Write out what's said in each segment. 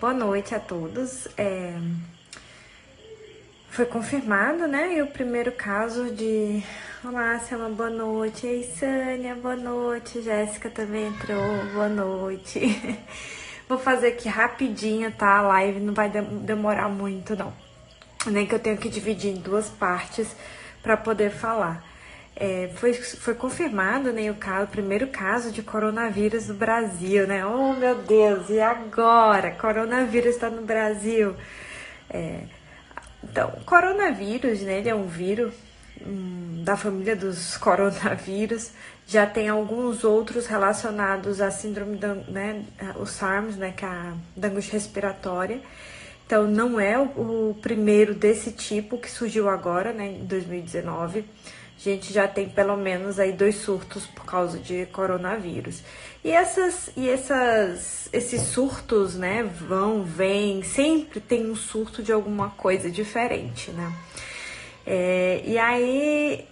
Boa noite a todos. Foi confirmado, né? E o primeiro caso de... Olá, Selma, boa noite. Ei, Sânia, boa noite. Jéssica também entrou, boa noite. Vou fazer aqui rapidinho, tá? A live não vai demorar muito, não. Nem que eu tenho que dividir em duas partes para poder falar. Foi confirmado, né, o primeiro caso de coronavírus no Brasil, né? Oh, meu Deus, e agora? Coronavírus está no Brasil. Então, o coronavírus, né, ele é um vírus da família dos coronavírus. Já tem alguns outros relacionados à síndrome, né, o SARS, né, que é da angústia respiratória. Então, não é o primeiro desse tipo que surgiu agora, né, em 2019. A gente já tem pelo menos aí 2 surtos por causa de coronavírus. E esses surtos, né, vêm, sempre tem um surto de alguma coisa diferente, né? E aí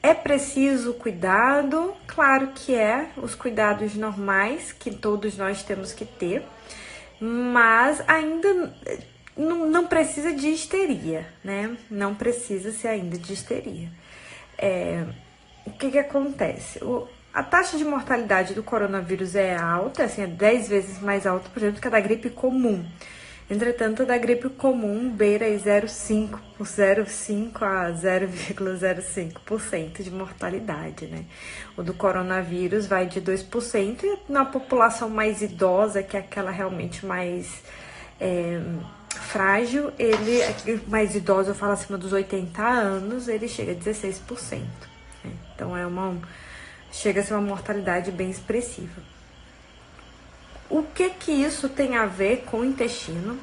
é preciso cuidado, claro que os cuidados normais que todos nós temos que ter, mas ainda não precisa de histeria, né? Não precisa ser ainda de histeria. O que acontece? A taxa de mortalidade do coronavírus é alta, assim, é 10 vezes mais alta, por exemplo, que a da gripe comum. Entretanto, a da gripe comum beira aí 0,5 a 0,05% de mortalidade, né? O do coronavírus vai de 2%, e na população mais idosa, que é aquela realmente mais frágil, mais idoso, eu falo acima dos 80 anos, ele chega a 16%. Né? Então, chega a ser uma mortalidade bem expressiva. O que isso tem a ver com o intestino,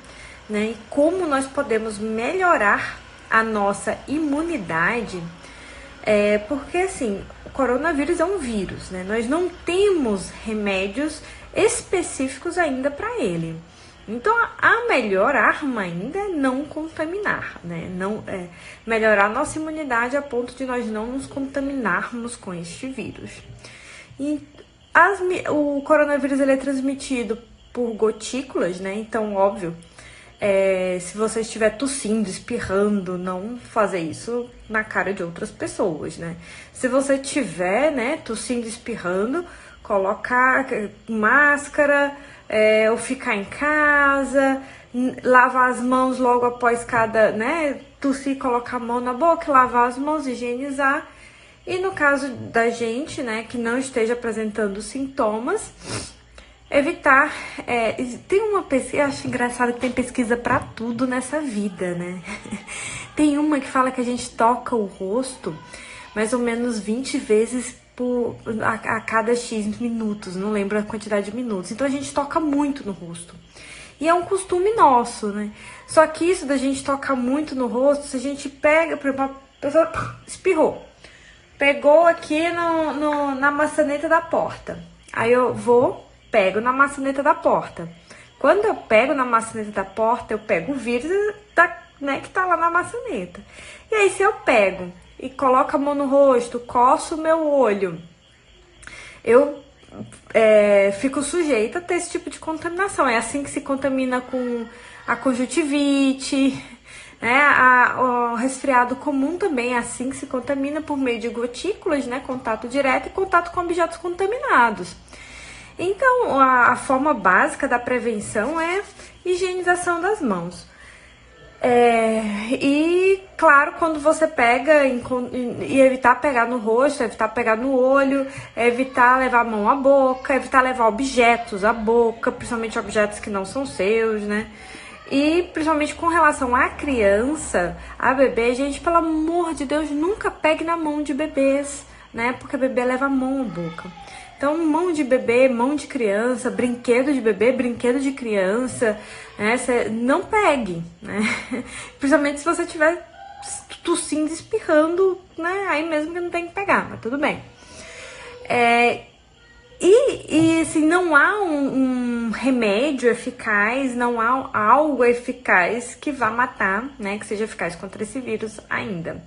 né? E como nós podemos melhorar a nossa imunidade? Porque, assim, o coronavírus é um vírus, né? Nós não temos remédios específicos ainda para ele. Então, a melhor arma ainda é não contaminar, né? Melhorar a nossa imunidade a ponto de nós não nos contaminarmos com este vírus. O coronavírus ele é transmitido por gotículas, né? Então, óbvio, se você estiver tossindo, espirrando, não fazer isso na cara de outras pessoas, né? Se você estiver, né, tossindo, espirrando, colocar máscara, ou ficar em casa, lavar as mãos logo após cada, né, tossir, colocar a mão na boca, lavar as mãos, higienizar. E no caso da gente, né, que não esteja apresentando sintomas, evitar... tem uma pesquisa, eu acho engraçado que tem pesquisa pra tudo nessa vida, né? Tem uma que fala que a gente toca o rosto mais ou menos 20 vezes a cada X minutos, não lembro a quantidade de minutos. Então a gente toca muito no rosto. E é um costume nosso, né? Só que isso da gente tocar muito no rosto, se a gente pega, por exemplo, a pessoa espirrou, pegou aqui na maçaneta da porta. Aí eu pego na maçaneta da porta. Quando eu pego na maçaneta da porta, eu pego o vírus, né, que tá lá na maçaneta. E aí se eu pego e coloco a mão no rosto, coço o meu olho, eu fico sujeita a ter esse tipo de contaminação. É assim que se contamina com a conjuntivite, né? O resfriado comum também é assim que se contamina, por meio de gotículas, né? Contato direto e contato com objetos contaminados. Então, a forma básica da prevenção é higienização das mãos. E, claro, quando você pega e evitar pegar no rosto, evitar pegar no olho, evitar levar a mão à boca, evitar levar objetos à boca, principalmente objetos que não são seus, né? E principalmente com relação à criança, a bebê, gente, pelo amor de Deus, nunca pegue na mão de bebês, né? Porque bebê leva a mão à boca. Então, mão de bebê, mão de criança, brinquedo de bebê, brinquedo de criança, né? Não pegue, né? Principalmente se você estiver tossindo, espirrando, né? Aí mesmo que não tem que pegar, mas tudo bem. E assim, não há um remédio eficaz, não há algo eficaz que vá matar, né? Que seja eficaz contra esse vírus ainda.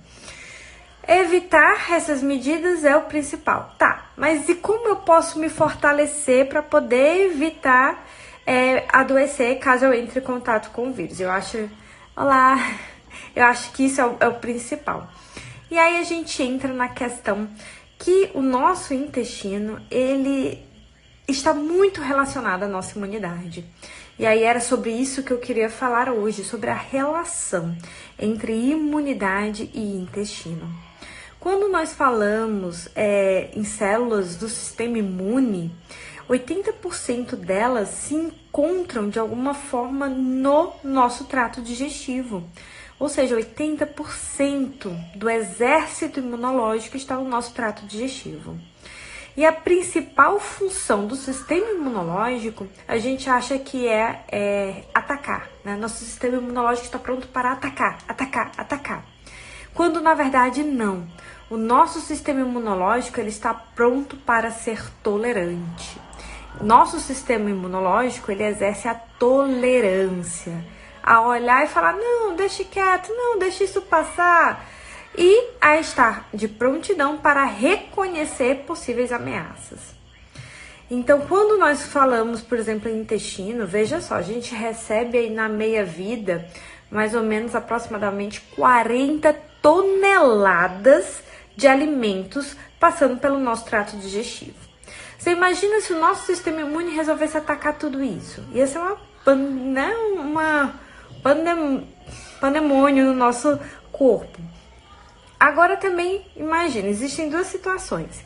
Evitar essas medidas é o principal. Tá, mas e como eu posso me fortalecer para poder evitar adoecer caso eu entre em contato com o vírus. Olá, eu acho que isso é o principal. E aí a gente entra na questão que o nosso intestino, ele está muito relacionado à nossa imunidade. E aí era sobre isso que eu queria falar hoje, sobre a relação entre imunidade e intestino. Quando nós falamos em células do sistema imune, 80% delas se encontram de alguma forma no nosso trato digestivo. Ou seja, 80% do exército imunológico está no nosso trato digestivo. E a principal função do sistema imunológico, a gente acha que é atacar, né? Nosso sistema imunológico está pronto para atacar. Quando na verdade não. O nosso sistema imunológico, ele está pronto para ser tolerante. Nosso sistema imunológico, ele exerce a tolerância. A olhar e falar, não, deixe quieto, não, deixe isso passar. E a estar de prontidão para reconhecer possíveis ameaças. Então, quando nós falamos, por exemplo, em intestino, veja só, a gente recebe aí na meia-vida, mais ou menos aproximadamente 40 toneladas de alimentos passando pelo nosso trato digestivo. Você imagina se o nosso sistema imune resolvesse atacar tudo isso? Ia ser pandemônio no nosso corpo. Agora também, imagina, existem duas situações.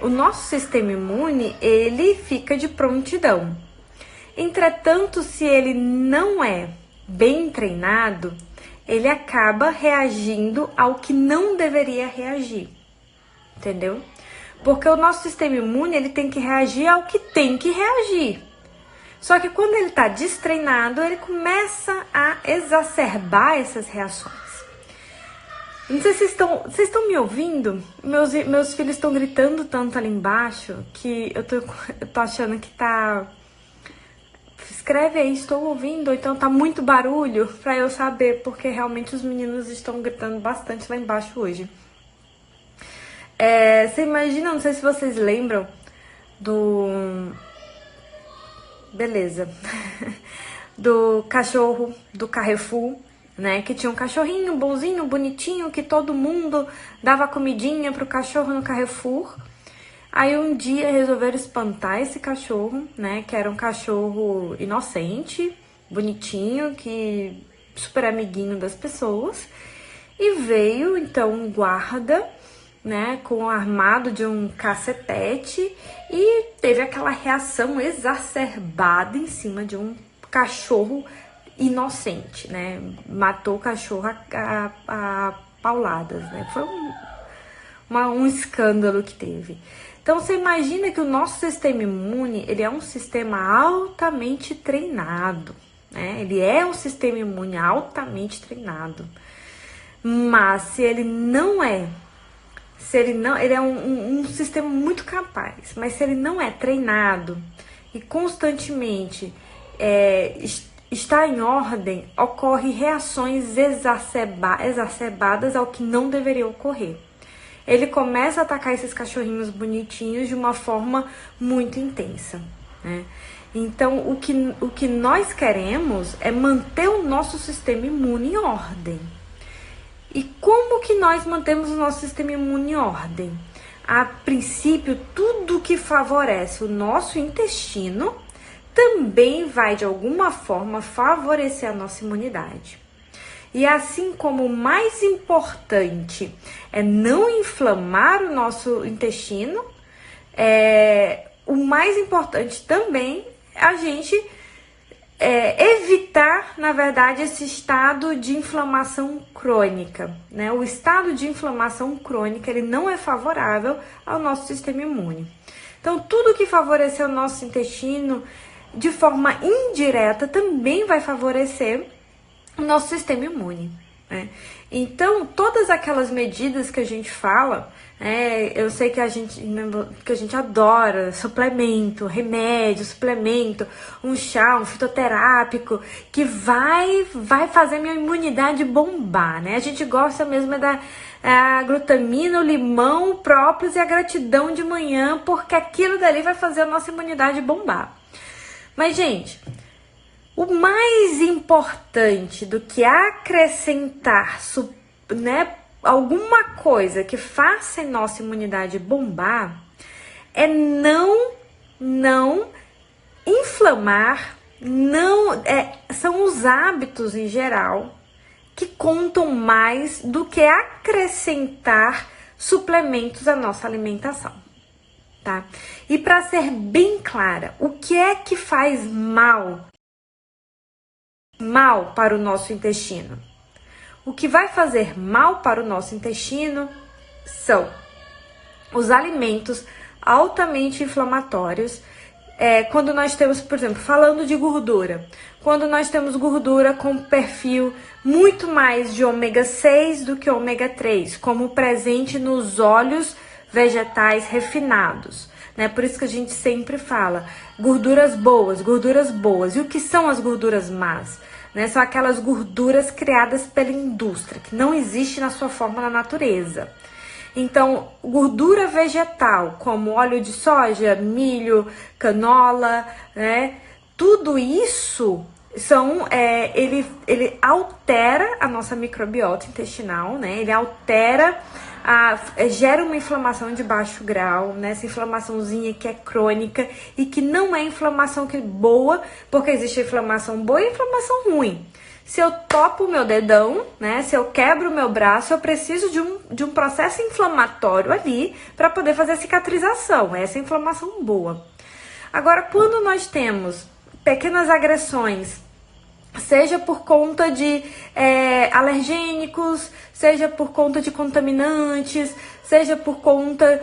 O nosso sistema imune, ele fica de prontidão. Entretanto, se ele não é bem treinado, ele acaba reagindo ao que não deveria reagir. Entendeu? Porque o nosso sistema imune, ele tem que reagir ao que tem que reagir. Só que quando ele está destreinado, ele começa a exacerbar essas reações. Não sei se vocês estão me ouvindo? Meus filhos estão gritando tanto ali embaixo que eu tô achando que tá... Escreve aí, estou ouvindo, ou então tá muito barulho, pra eu saber, porque realmente os meninos estão gritando bastante lá embaixo hoje. Você imagina, não sei se vocês lembram Beleza. Do cachorro do Carrefour, né? Que tinha um cachorrinho bonzinho, bonitinho, que todo mundo dava comidinha pro cachorro no Carrefour. Aí um dia resolveram espantar esse cachorro, né? Que era um cachorro inocente, bonitinho, que super amiguinho das pessoas. E veio então um guarda, né, com armado de um cacetete e teve aquela reação exacerbada em cima de um cachorro inocente, né? Matou o cachorro a pauladas, né? Foi um escândalo que teve. Então você imagina que o nosso sistema imune, ele é um sistema altamente treinado, né? Ele é um sistema imune altamente treinado. Mas se ele não é, ele é um sistema muito capaz, mas se ele não é treinado e constantemente está em ordem, ocorre reações exacerbadas ao que não deveria ocorrer. Ele começa a atacar esses cachorrinhos bonitinhos de uma forma muito intensa, né? Então, o que nós queremos é manter o nosso sistema imune em ordem. E como que nós mantemos o nosso sistema imune em ordem? A princípio, tudo que favorece o nosso intestino também vai, de alguma forma, favorecer a nossa imunidade. E assim como o mais importante é não inflamar o nosso intestino, o mais importante também é a gente evitar, na verdade, esse estado de inflamação crônica, né? O estado de inflamação crônica, ele não é favorável ao nosso sistema imune. Então, tudo que favorecer o nosso intestino de forma indireta também vai favorecer o nosso sistema imune, né? Então, todas aquelas medidas que a gente fala, eu sei que a gente adora suplemento, remédio, suplemento, um chá, um fitoterápico, que vai fazer minha imunidade bombar, né? A gente gosta mesmo da glutamina, o limão, o própolis e a gratidão de manhã, porque aquilo dali vai fazer a nossa imunidade bombar. Mas, gente, o mais importante do que acrescentar, né, alguma coisa que faça a nossa imunidade bombar é não inflamar, são os hábitos em geral que contam mais do que acrescentar suplementos à nossa alimentação, tá? E para ser bem clara, o que é que faz mal para o nosso intestino? O que vai fazer mal para o nosso intestino são os alimentos altamente inflamatórios. Quando nós temos, por exemplo, falando de gordura, quando nós temos gordura com perfil muito mais de ômega 6 do que ômega 3, como presente nos óleos vegetais refinados, né? Por isso que a gente sempre fala gorduras boas, gorduras boas. E o que são as gorduras más? Né? São aquelas gorduras criadas pela indústria, que não existe na sua forma na natureza. Então, gordura vegetal, como óleo de soja, milho, canola, né? Tudo isso ele altera a nossa microbiota intestinal, né? Ele altera, gera uma inflamação de baixo grau, né? Essa inflamaçãozinha que é crônica e que não é inflamação boa, porque existe inflamação boa e inflamação ruim. Se eu topo o meu dedão, né? Se eu quebro o meu braço, eu preciso de um processo inflamatório ali para poder fazer a cicatrização. Essa é a inflamação boa. Agora, quando nós temos pequenas agressões, seja por conta de alergênicos, seja por conta de contaminantes, seja por conta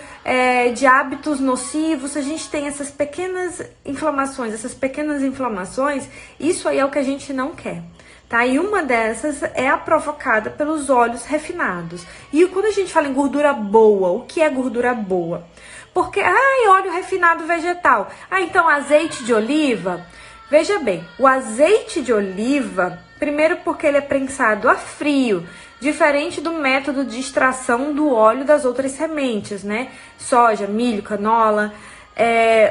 de hábitos nocivos, a gente tem essas pequenas inflamações, isso aí é o que a gente não quer. Tá? E uma dessas é a provocada pelos óleos refinados. E quando a gente fala em gordura boa, o que é gordura boa? Porque, óleo refinado vegetal. Então azeite de oliva. Veja bem, o azeite de oliva, primeiro porque ele é prensado a frio, diferente do método de extração do óleo das outras sementes, né? Soja, milho, canola.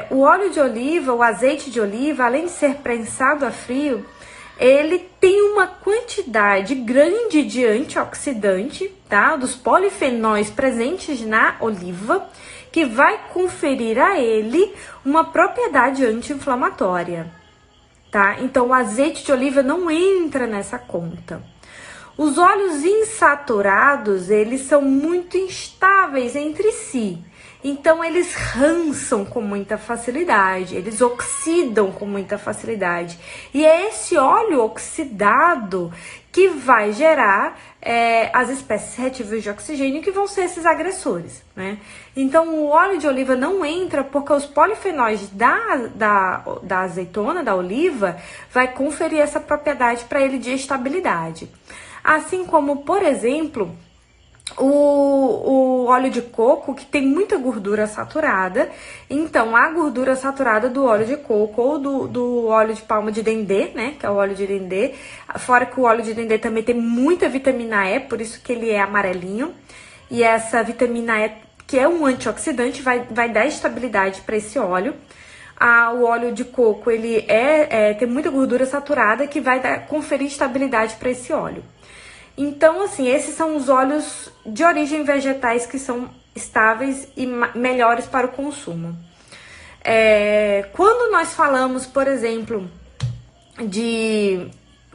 O óleo de oliva, o azeite de oliva, além de ser prensado a frio, ele tem uma quantidade grande de antioxidante, tá? Dos polifenóis presentes na oliva, que vai conferir a ele uma propriedade anti-inflamatória, tá? Então, o azeite de oliva não entra nessa conta. Os óleos insaturados, eles são muito instáveis entre si. Então, eles rançam com muita facilidade, eles oxidam com muita facilidade. E é esse óleo oxidado que vai gerar as espécies reativas de oxigênio, que vão ser esses agressores, né? Então, o óleo de oliva não entra porque os polifenóis da azeitona, da oliva, vai conferir essa propriedade para ele de estabilidade. Assim como, por exemplo, o óleo de coco, que tem muita gordura saturada. Então, a gordura saturada do óleo de coco ou do óleo de palma de dendê, né, que é o óleo de dendê, fora que o óleo de dendê também tem muita vitamina E, por isso que ele é amarelinho, e essa vitamina E, que é um antioxidante, vai dar estabilidade para esse óleo. O óleo de coco, ele tem muita gordura saturada, que vai conferir estabilidade para esse óleo. Então, assim, esses são os óleos de origem vegetais que são estáveis e melhores para o consumo. Quando nós falamos, por exemplo, de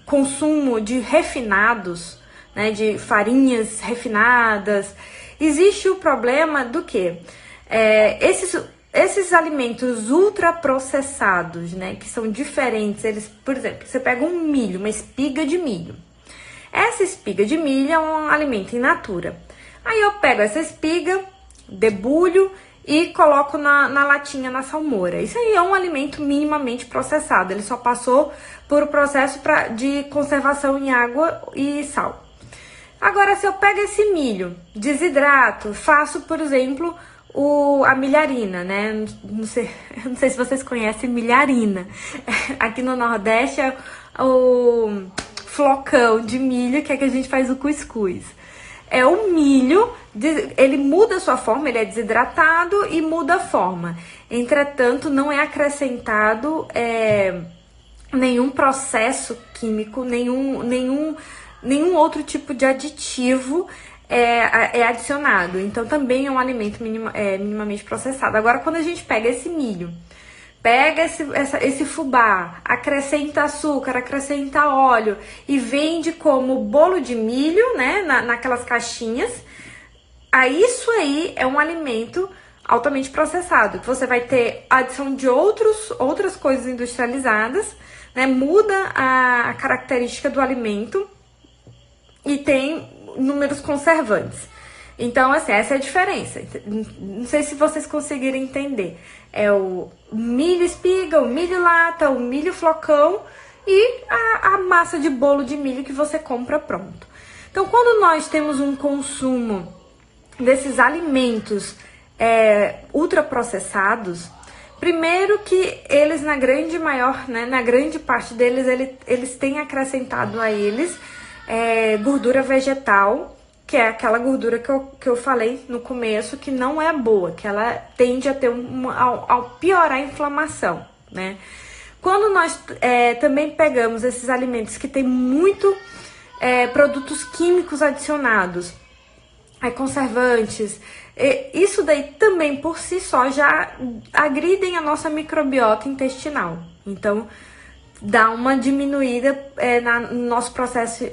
consumo de refinados, né, de farinhas refinadas, existe o problema do quê? Esses alimentos ultraprocessados, né, que são diferentes, eles, por exemplo, você pega um milho, uma espiga de milho. Essa espiga de milho é um alimento in natura. Aí eu pego essa espiga, debulho e coloco na latinha, na salmoura. Isso aí é um alimento minimamente processado. Ele só passou por um processo de conservação em água e sal. Agora, se eu pego esse milho, desidrato, faço, por exemplo, a milharina, né? Não sei se vocês conhecem milharina. Aqui no Nordeste é o flocão de milho, que é que a gente faz o cuscuz. é o milho, ele muda a sua forma, ele é desidratado e muda a forma. Entretanto, não é acrescentado nenhum processo químico, nenhum outro tipo de aditivo é adicionado. Então, também é um alimento minimamente processado. Agora, quando a gente pega esse milho, pega esse fubá, acrescenta açúcar, acrescenta óleo e vende como bolo de milho, né, naquelas caixinhas, aí isso aí é um alimento altamente processado, que você vai ter adição de outras coisas industrializadas, né, muda a característica do alimento e tem inúmeros conservantes. Então, assim, essa é a diferença. Não sei se vocês conseguiram entender. É o milho espiga, o milho lata, o milho flocão e a massa de bolo de milho que você compra pronto. Então, quando nós temos um consumo desses alimentos ultraprocessados, primeiro que eles, na grande parte deles, eles têm acrescentado a eles gordura vegetal, que é aquela gordura que eu falei no começo, que não é boa, que ela tende a ter ao piorar a inflamação, né? Quando nós também pegamos esses alimentos que tem muito produtos químicos adicionados, conservantes, isso daí também por si só já agridem a nossa microbiota intestinal. Então, dá uma diminuída no nosso processo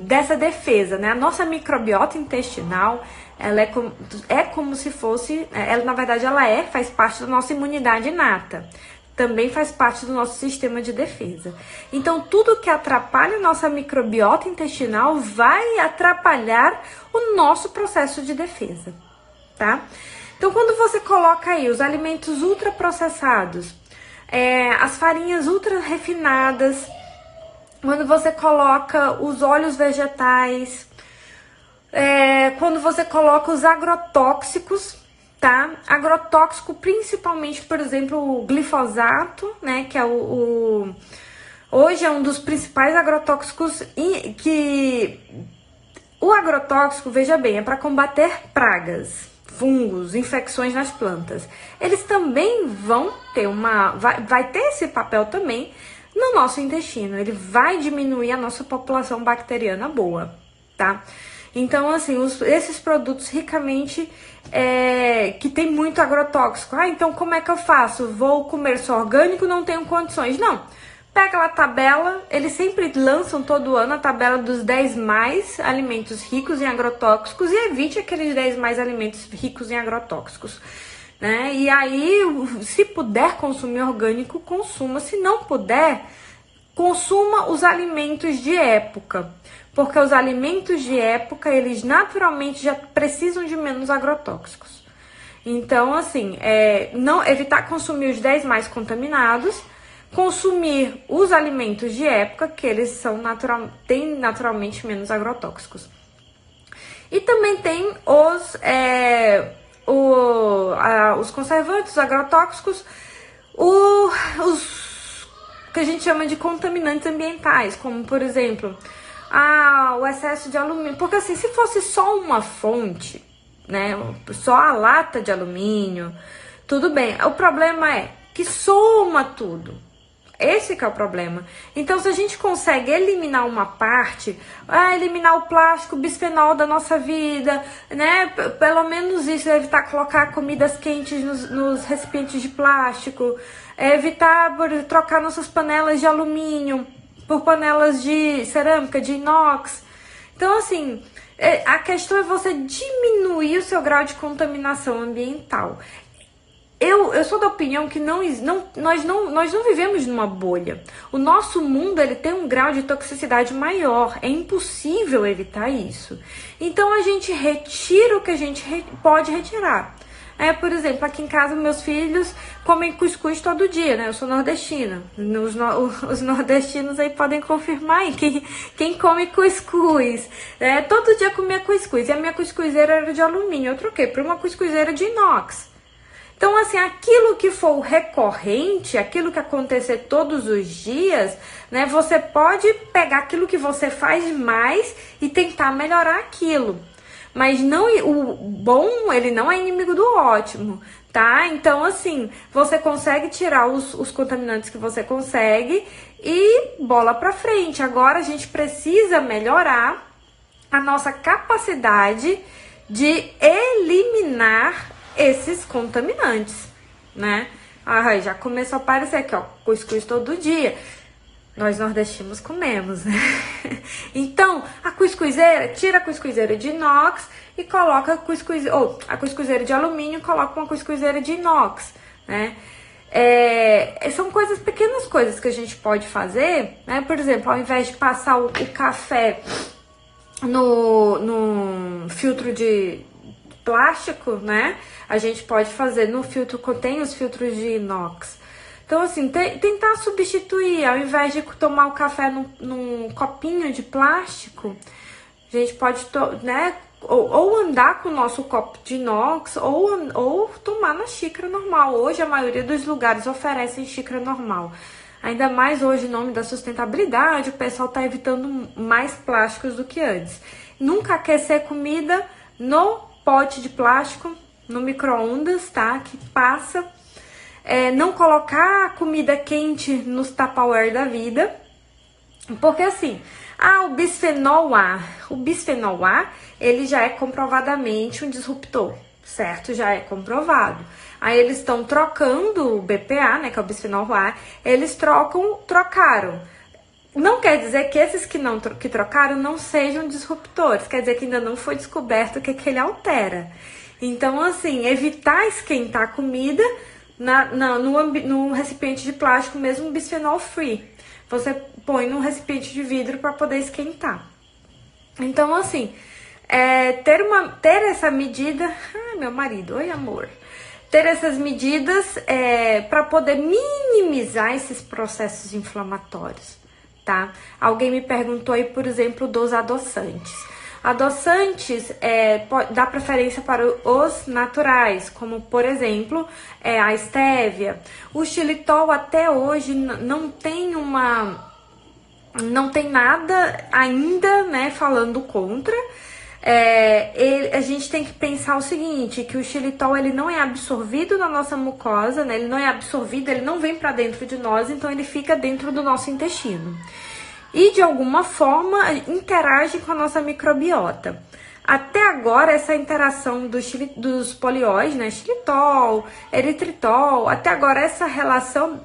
dessa defesa, né? A nossa microbiota intestinal, ela é como se fosse, na verdade ela faz parte da nossa imunidade inata, também faz parte do nosso sistema de defesa. Então tudo que atrapalha a nossa microbiota intestinal vai atrapalhar o nosso processo de defesa, tá? Então quando você coloca aí os alimentos ultraprocessados, as farinhas ultra refinadas, quando você coloca os óleos vegetais, quando você coloca os agrotóxicos, tá? Agrotóxico principalmente, por exemplo, o glifosato, né? Que é hoje é um dos principais agrotóxicos o agrotóxico, veja bem, é para combater pragas, fungos, infecções nas plantas. Eles também vão ter vai ter esse papel também no nosso intestino. Ele vai diminuir a nossa população bacteriana boa, tá? Então, assim, esses produtos ricamente que tem muito agrotóxico. Então como é que eu faço? Vou comer só orgânico, não tenho condições. Não. Pega a tabela, eles sempre lançam todo ano a tabela dos 10 mais alimentos ricos em agrotóxicos e evite aqueles 10 mais alimentos ricos em agrotóxicos, né? E aí, se puder consumir orgânico, consuma. Se não puder, consuma os alimentos de época, porque os alimentos de época, eles naturalmente já precisam de menos agrotóxicos. Então, assim, não evitar consumir os 10 mais contaminados, consumir os alimentos de época, que eles têm naturalmente menos agrotóxicos. E também tem os conservantes, os agrotóxicos, os que a gente chama de contaminantes ambientais, como, por exemplo, o excesso de alumínio. Porque, assim, se fosse só uma fonte, né, só a lata de alumínio, tudo bem. O problema é que soma tudo. Esse que é o problema. Então, se a gente consegue eliminar uma parte, eliminar o plástico, o bisfenol da nossa vida, né? Pelo menos isso, evitar colocar comidas quentes nos recipientes de plástico, evitar trocar nossas panelas de alumínio por panelas de cerâmica, de inox. Então, assim, a questão é você diminuir o seu grau de contaminação ambiental. Eu sou da opinião que nós não vivemos numa bolha. O nosso mundo, ele tem um grau de toxicidade maior. É impossível evitar isso. Então, a gente retira o que a gente pode retirar. Por exemplo, aqui em casa, meus filhos comem cuscuz todo dia, né? Eu sou nordestina. Os nordestinos aí podem confirmar aí, quem come cuscuz. Todo dia comia cuscuz. E a minha cuscuzeira era de alumínio. Eu troquei por uma cuscuzeira de inox. Então, assim, aquilo que for recorrente, aquilo que acontecer todos os dias, né, você pode pegar aquilo que você faz mais e tentar melhorar aquilo. Mas não, o bom, ele não é inimigo do ótimo, tá? Então, assim, você consegue tirar os contaminantes que você consegue e bola pra frente. Agora a gente precisa melhorar a nossa capacidade de eliminar esses contaminantes, né? Ah, já começou a aparecer aqui, ó, cuscuz todo dia. Nós nordestinos comemos, né? Então, a cuscuzeira, tira a cuscuzeira de inox e coloca a cuscuzeira de alumínio e coloca uma cuscuzeira de inox, né? São pequenas coisas que a gente pode fazer, né? Por exemplo, ao invés de passar o café no filtro de plástico, né? A gente pode fazer no filtro, contém os filtros de inox. Então, assim, tentar substituir, ao invés de tomar o café num copinho de plástico, a gente pode, né, ou andar com o nosso copo de inox, ou tomar na xícara normal. Hoje, a maioria dos lugares oferecem xícara normal. Ainda mais hoje, em nome da sustentabilidade, o pessoal tá evitando mais plásticos do que antes. Nunca aquecer comida no pote de plástico, no micro-ondas, tá? Que passa. Não colocar comida quente nos Tupperware da vida. Porque assim, o bisfenol A. O bisfenol A, ele já é comprovadamente um disruptor, certo? Já é comprovado. Aí eles estão trocando o BPA, né, que é o bisfenol A, eles trocaram. Não quer dizer que esses que trocaram não sejam disruptores, quer dizer que ainda não foi descoberto o que ele altera. Então, assim, evitar esquentar a comida no recipiente de plástico, mesmo bisfenol free. Você põe num recipiente de vidro para poder esquentar. Então, assim, ter essa medida... meu marido, oi amor. Ter essas medidas para poder minimizar esses processos inflamatórios, tá? Alguém me perguntou aí, por exemplo, dos adoçantes. Adoçantes dá preferência para os naturais, como, por exemplo, a estévia. O xilitol até hoje não tem nada ainda, né, falando contra. A gente tem que pensar o seguinte, que o xilitol ele não é absorvido na nossa mucosa, né? Ele não é absorvido, ele não vem para dentro de nós, então ele fica dentro do nosso intestino. E de alguma forma interage com a nossa microbiota. Até agora, essa interação dos polióis, né, xilitol, eritritol, até agora essa relação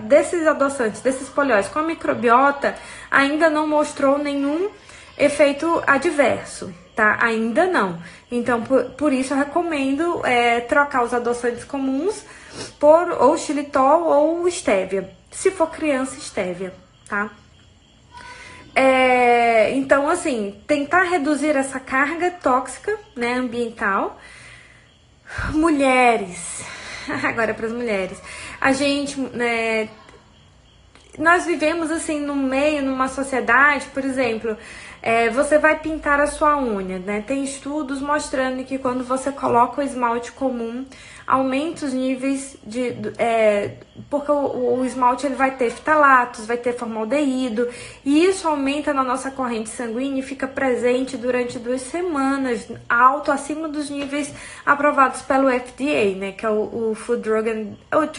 desses adoçantes, desses polióis com a microbiota ainda não mostrou nenhum efeito adverso, tá? Ainda não. Então, por isso eu recomendo trocar os adoçantes comuns por ou xilitol ou estévia. Se for criança, estévia, tá? Então, assim, tentar reduzir essa carga tóxica, né, ambiental. Mulheres, agora para as mulheres. A gente, né, nós vivemos, assim, numa sociedade, por exemplo, você vai pintar a sua unha, né? Tem estudos mostrando que quando você coloca o esmalte comum, aumenta os níveis porque o esmalte ele vai ter fitalatos, vai ter formaldeído, e isso aumenta na nossa corrente sanguínea e fica presente durante 2 semanas, acima dos níveis aprovados pelo FDA, né? Que é o Food Drug,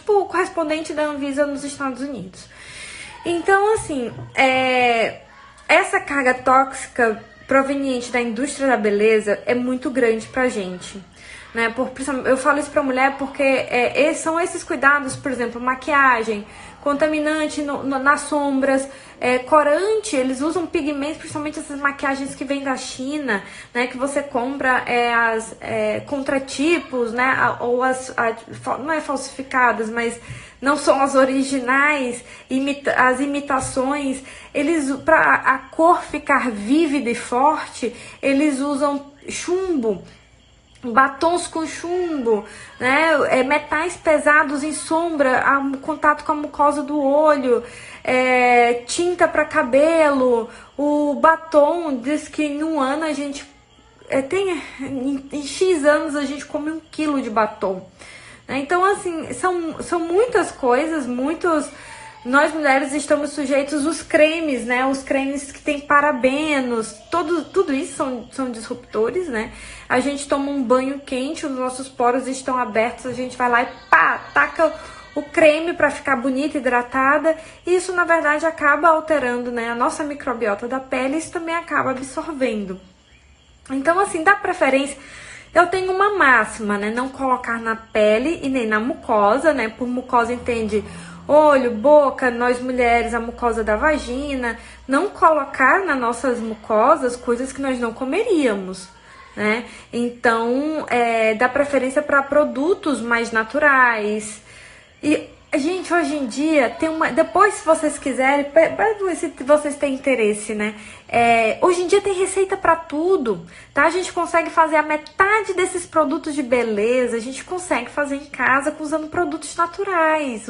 o correspondente da Anvisa nos Estados Unidos. Então, assim, essa carga tóxica proveniente da indústria da beleza é muito grande pra gente, né? Eu falo isso pra mulher porque são esses cuidados, por exemplo, maquiagem, contaminante nas sombras, corante, eles usam pigmentos, principalmente essas maquiagens que vêm da China, né? Que você compra as contratipos, né? Não é falsificadas, mas não são as originais, as imitações. Eles, para a cor ficar vívida e forte, eles usam chumbo, batons com chumbo, né? Metais pesados em sombra, contato com a mucosa do olho, tinta para cabelo. O batom diz que em um ano a gente em X anos a gente come 1 quilo de batom. né? Então, assim, são muitas coisas, Nós mulheres estamos sujeitos aos cremes, né? Os cremes que tem parabenos, tudo isso são disruptores, né? A gente toma um banho quente, os nossos poros estão abertos, a gente vai lá e pá, taca o creme para ficar bonita, hidratada. E isso, na verdade, acaba alterando, né, a nossa microbiota da pele, e isso também acaba absorvendo. Então, assim, dá preferência. Eu tenho uma máxima, né? Não colocar na pele e nem na mucosa, né? Por mucosa entende olho, boca, nós mulheres, a mucosa da vagina. Não colocar nas nossas mucosas coisas que nós não comeríamos, né? Então, dá preferência para produtos mais naturais. E, gente, hoje em dia tem uma... Depois, se vocês quiserem, se vocês têm interesse, né? Hoje em dia tem receita pra tudo, tá? A gente consegue fazer a metade desses produtos de beleza, a gente consegue fazer em casa usando produtos naturais,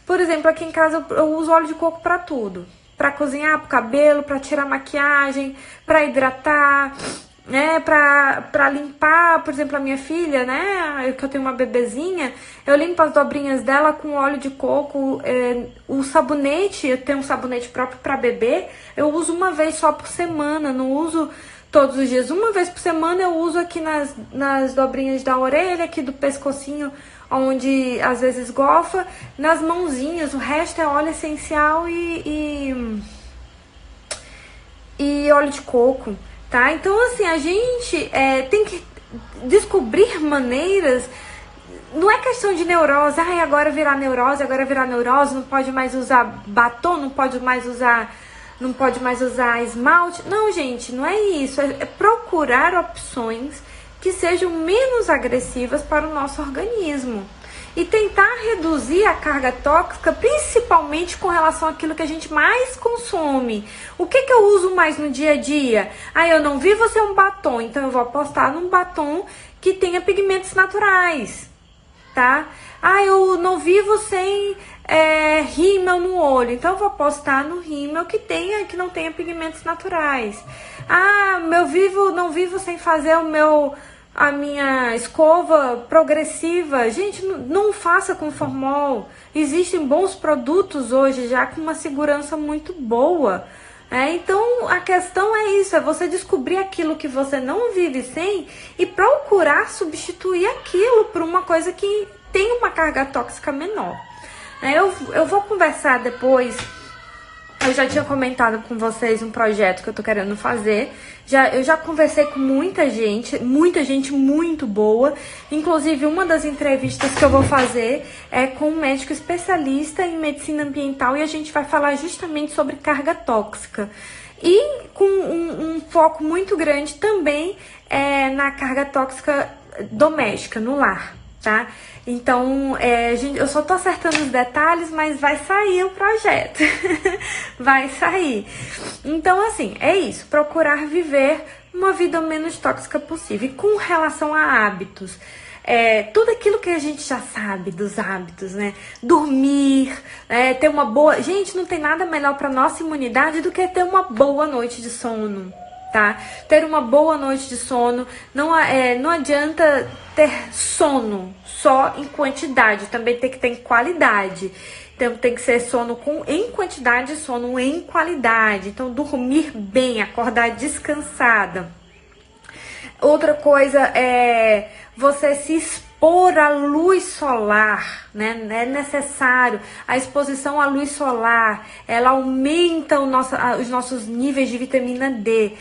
por exemplo, aqui em casa eu uso óleo de coco pra tudo. Pra cozinhar, pro cabelo, pra tirar maquiagem, pra hidratar, né, pra limpar, por exemplo, a minha filha, né, que eu tenho uma bebezinha, eu limpo as dobrinhas dela com óleo de coco, o sabonete, eu tenho um sabonete próprio pra bebê, eu uso uma vez só por semana, não uso todos os dias, uma vez por semana eu uso aqui nas dobrinhas da orelha, aqui do pescocinho, onde às vezes gofa, nas mãozinhas, o resto é óleo essencial e óleo de coco. Tá? Então, assim, a gente tem que descobrir maneiras. Não é questão de neurose, agora virar neurose, não pode mais usar batom, não pode mais usar esmalte. Não, gente, não é isso. É procurar opções que sejam menos agressivas para o nosso organismo. E tentar reduzir a carga tóxica, principalmente com relação àquilo que a gente mais consome. O que eu uso mais no dia a dia? Eu não vivo sem um batom, então eu vou apostar num batom que tenha pigmentos naturais, tá? Eu não vivo sem rímel no olho, então eu vou apostar no rímel que não tenha pigmentos naturais. Não vivo sem fazer a minha escova progressiva. Gente, não faça com formol. Existem bons produtos hoje já com uma segurança muito boa. Então, a questão é isso, é você descobrir aquilo que você não vive sem e procurar substituir aquilo por uma coisa que tem uma carga tóxica menor. Eu vou conversar depois. Eu já tinha comentado com vocês um projeto que eu tô querendo fazer. Eu já conversei com muita gente muito boa. Inclusive, uma das entrevistas que eu vou fazer é com um médico especialista em medicina ambiental e a gente vai falar justamente sobre carga tóxica. E com um foco muito grande também na carga tóxica doméstica, no lar, tá? Então, eu só tô acertando os detalhes, mas vai sair o projeto. Vai sair. Então, assim, é isso. Procurar viver uma vida o menos tóxica possível. E com relação a hábitos, tudo aquilo que a gente já sabe dos hábitos, né? Dormir, ter uma boa... Gente, não tem nada melhor pra nossa imunidade do que ter uma boa noite de sono. Tá? Ter uma boa noite de sono, não adianta ter sono só em quantidade, também tem que ter em qualidade. Então tem que ser sono em quantidade e sono em qualidade. Então dormir bem, acordar descansada. Outra coisa é você se expor à luz solar, né? É necessário. A exposição à luz solar, ela aumenta os nossos níveis de vitamina D.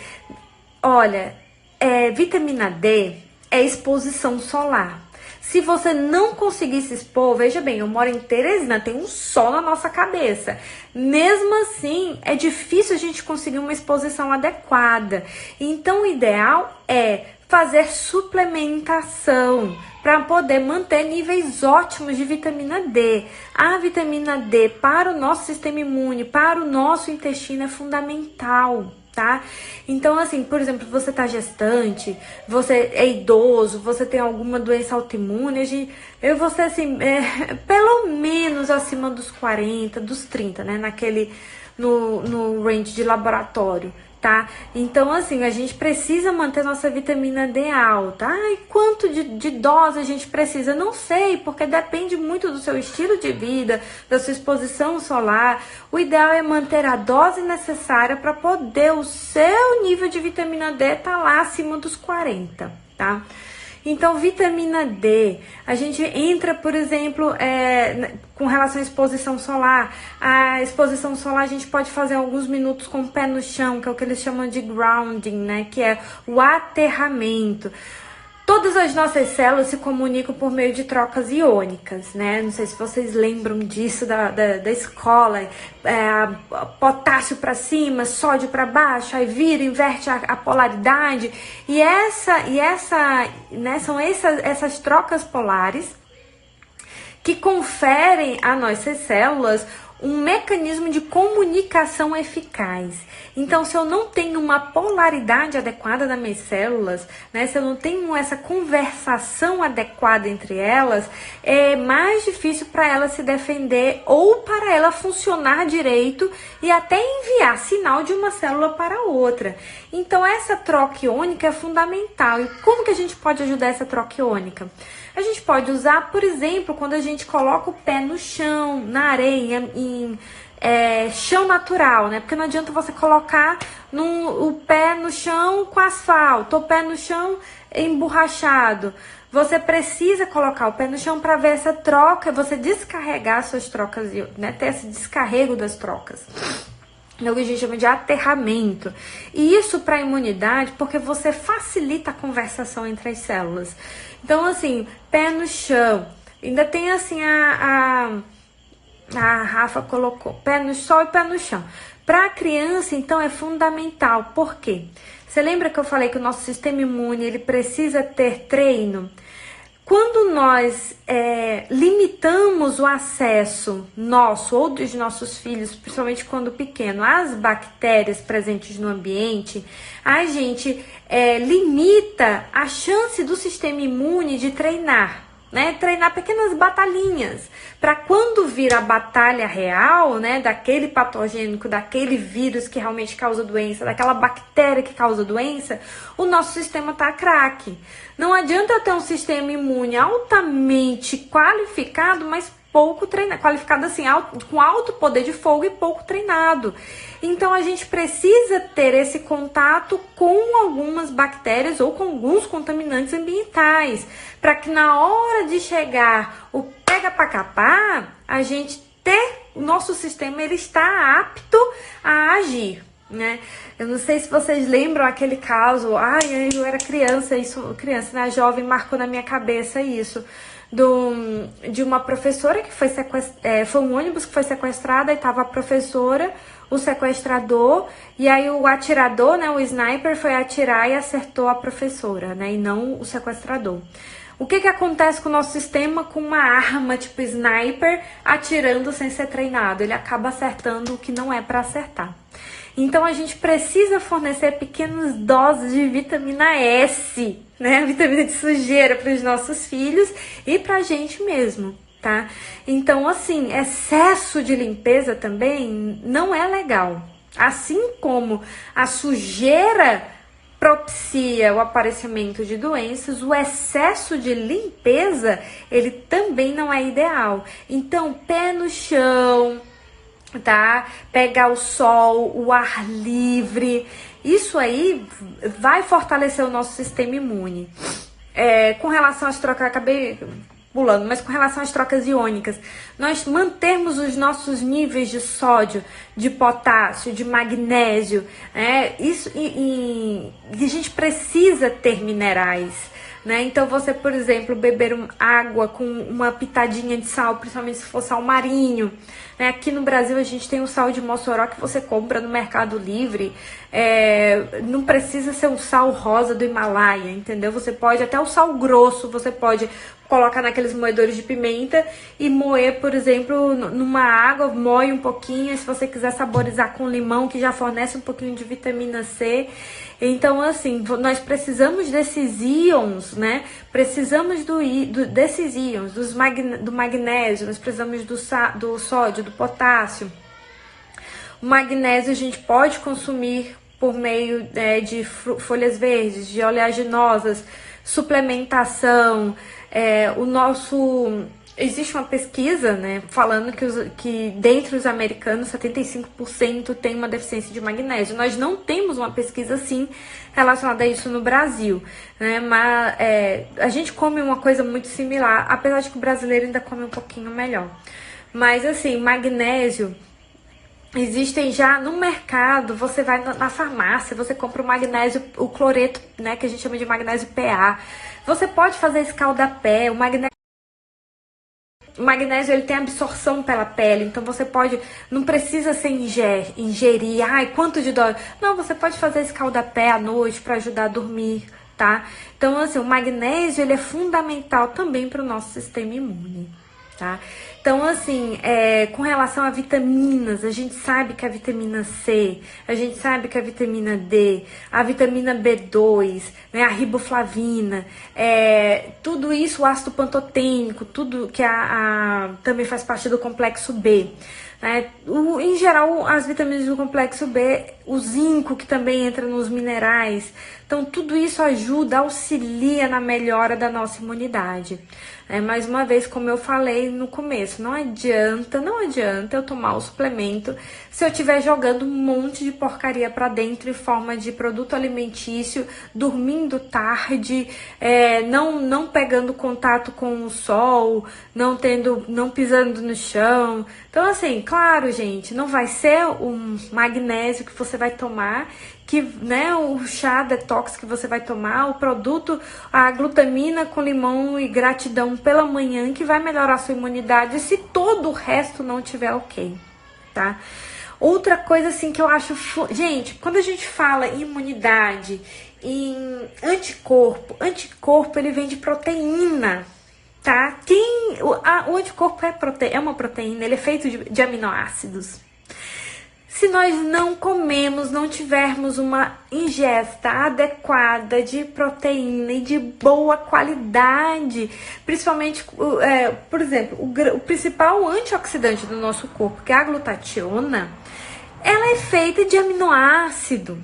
Olha, vitamina D é exposição solar. Se você não conseguir se expor, veja bem, eu moro em Teresina, tem um sol na nossa cabeça. Mesmo assim, é difícil a gente conseguir uma exposição adequada. Então, o ideal é fazer suplementação para poder manter níveis ótimos de vitamina D. A vitamina D para o nosso sistema imune, para o nosso intestino é fundamental, tá? Então, assim, por exemplo, você tá gestante, você é idoso, você tem alguma doença autoimune, você, assim, pelo menos acima dos 40, dos 30, né? No range de laboratório. tá? Então, assim, a gente precisa manter nossa vitamina D alta. Ai, quanto de dose a gente precisa? Não sei, porque depende muito do seu estilo de vida, da sua exposição solar. O ideal é manter a dose necessária para poder o seu nível de vitamina D estar lá acima dos 40, tá? Então, vitamina D, a gente entra, por exemplo, com relação à exposição solar. A exposição solar a gente pode fazer alguns minutos com o pé no chão, que é o que eles chamam de grounding, né? Que é o aterramento. Todas as nossas células se comunicam por meio de trocas iônicas, né? Não sei se vocês lembram disso da escola. Potássio para cima, sódio para baixo, aí vira, inverte a polaridade. São essas trocas polares que conferem a nossas células um mecanismo de comunicação eficaz. Então, se eu não tenho uma polaridade adequada nas minhas células, né, se eu não tenho essa conversação adequada entre elas, é mais difícil para ela se defender ou para ela funcionar direito e até enviar sinal de uma célula para outra. Então, essa troca iônica é fundamental. E como que a gente pode ajudar essa troca iônica? A gente pode usar, por exemplo, quando a gente coloca o pé no chão, na areia, em chão natural, né? Porque não adianta você colocar o pé no chão com asfalto, ou pé no chão emborrachado. Você precisa colocar o pé no chão para ver essa troca, você descarregar suas trocas, né? Ter esse descarrego das trocas. É o que a gente chama de aterramento. E isso para a imunidade, porque você facilita a conversação entre as células. Então, assim, pé no chão. Ainda tem, assim, a Rafa colocou pé no sol e pé no chão. Para a criança, então, é fundamental. Por quê? Você lembra que eu falei que o nosso sistema imune, ele precisa ter treino? Quando nós limitamos o acesso nosso ou dos nossos filhos, principalmente quando pequeno, às bactérias presentes no ambiente, a gente limita a chance do sistema imune de treinar, né? Treinar pequenas batalhinhas, para quando vir a batalha real, né, daquele patogênico, daquele vírus que realmente causa doença, daquela bactéria que causa doença, o nosso sistema tá craque. Não adianta eu ter um sistema imune altamente qualificado, mas pouco treinado, qualificado assim, com alto poder de fogo e pouco treinado. Então a gente precisa ter esse contato com algumas bactérias ou com alguns contaminantes ambientais, para que na hora de chegar o pega pra capar, a gente o nosso sistema ele está apto a agir, né? Eu não sei se vocês lembram aquele caso, eu era criança, né, jovem, marcou na minha cabeça isso, de uma professora que foi sequestrada, foi um ônibus que foi sequestrado, e tava a professora, o sequestrador, e aí o atirador, né, o sniper, foi atirar e acertou a professora, né, e não o sequestrador. O que acontece com o nosso sistema com uma arma tipo sniper atirando sem ser treinado? Ele acaba acertando o que não é para acertar. Então a gente precisa fornecer pequenas doses de vitamina S, né? Vitamina de sujeira para os nossos filhos e para a gente mesmo, tá? Então, assim, excesso de limpeza também não é legal. Assim como a sujeira propicia o aparecimento de doenças, o excesso de limpeza, ele também não é ideal. Então, pé no chão, tá? Pegar o sol, o ar livre, isso aí vai fortalecer o nosso sistema imune. Com relação às trocas, acabei pulando, mas com relação às trocas iônicas, nós mantermos os nossos níveis de sódio, de potássio, de magnésio, isso, e a gente precisa ter minerais, né? Então você, por exemplo, beber água com uma pitadinha de sal, principalmente se for sal marinho, né? Aqui no Brasil a gente tem o sal de Mossoró que você compra no Mercado Livre, não precisa ser um sal rosa do Himalaia, entendeu? Você pode, até o sal grosso, você pode colocar naqueles moedores de pimenta e moer, por exemplo, numa água, moe um pouquinho, se você quiser saborizar com limão, que já fornece um pouquinho de vitamina C. Então, assim, nós precisamos desses íons, né? Precisamos desses íons, do magnésio, nós precisamos do sódio, do potássio. O magnésio a gente pode consumir por meio de folhas verdes, de oleaginosas, suplementação, existe uma pesquisa, né, falando que dentre os americanos 75% tem uma deficiência de magnésio. Nós não temos uma pesquisa assim relacionada a isso no Brasil, né, mas a gente come uma coisa muito similar, apesar de que o brasileiro ainda come um pouquinho melhor. Mas assim, magnésio, existem já no mercado, você vai na farmácia, você compra o magnésio, o cloreto, né, que a gente chama de magnésio PA. Você pode fazer escaldapé, o magnésio ele tem absorção pela pele, então você pode, não precisa ser ingerir, ai, quanto de dose. Não, você pode fazer escaldapé à noite para ajudar a dormir, tá? Então, assim, o magnésio ele é fundamental também para o nosso sistema imune, tá? Então, assim, com relação a vitaminas, a gente sabe que a vitamina C, a gente sabe que a vitamina D, a vitamina B2, né, a riboflavina, tudo isso, o ácido pantotênico, tudo que também faz parte do complexo B. Né? Em geral, as vitaminas do complexo B, o zinco, que também entra nos minerais. Então, tudo isso ajuda, auxilia na melhora da nossa imunidade. Mais uma vez, como eu falei no começo, não adianta eu tomar o suplemento se eu estiver jogando um monte de porcaria pra dentro em forma de produto alimentício, dormindo tarde, não pegando contato com o sol, não pisando no chão. Então, assim, claro, gente, não vai ser um magnésio que você vai tomar, né, o chá detox que você vai tomar, o produto, a glutamina com limão e gratidão pela manhã, que vai melhorar a sua imunidade se todo o resto não tiver ok, tá? Outra coisa, assim, que eu acho... Gente, quando a gente fala em imunidade, em anticorpo ele vem de proteína, tá? O anticorpo é uma proteína, ele é feito de aminoácidos. Se nós não comemos, não tivermos uma ingesta adequada de proteína e de boa qualidade, principalmente, por exemplo, o principal antioxidante do nosso corpo, que é a glutationa, ela é feita de aminoácido.